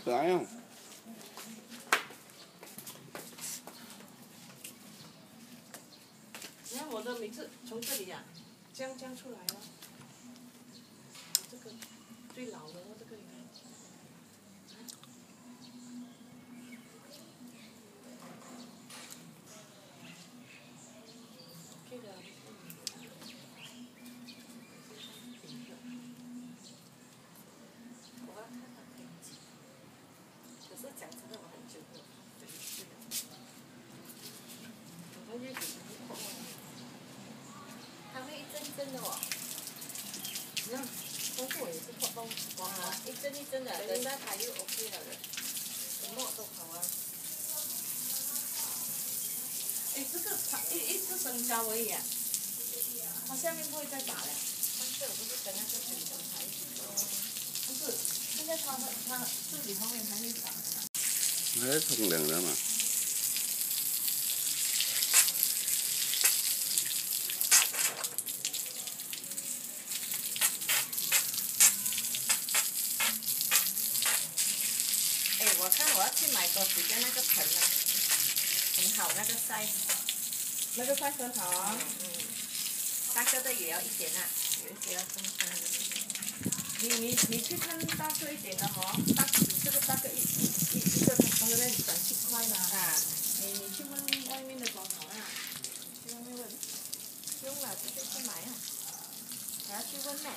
可爱啊！你看我的每次从这里呀、这样出来哦。这个最老的哦，这个你看。OK 的。我要看它可以挤。可是讲真的，我很久没有回去了。我回去只能空了。它会一针一针的哦。你看，但是我也是包哇，一针一针的，等下它又 OK 了的，什么都好啊。哎，这个它一只生胶而已啊，它下面不会再打了。上次我不是跟那个水生它一起做，不是，现在它自己后面它会长的嘛。还在冲凉的嘛？哎，我看我要去买多几个那个盆啊，很好那个size。那个size很好啊。大个的也要一点啊，有一些要中大的。你去看大个一点的哈，这个大个一个从那里转7块嘛。啊。你去问外面的多少啊？去外面问。不用了，直接去买啊。还要去问呢。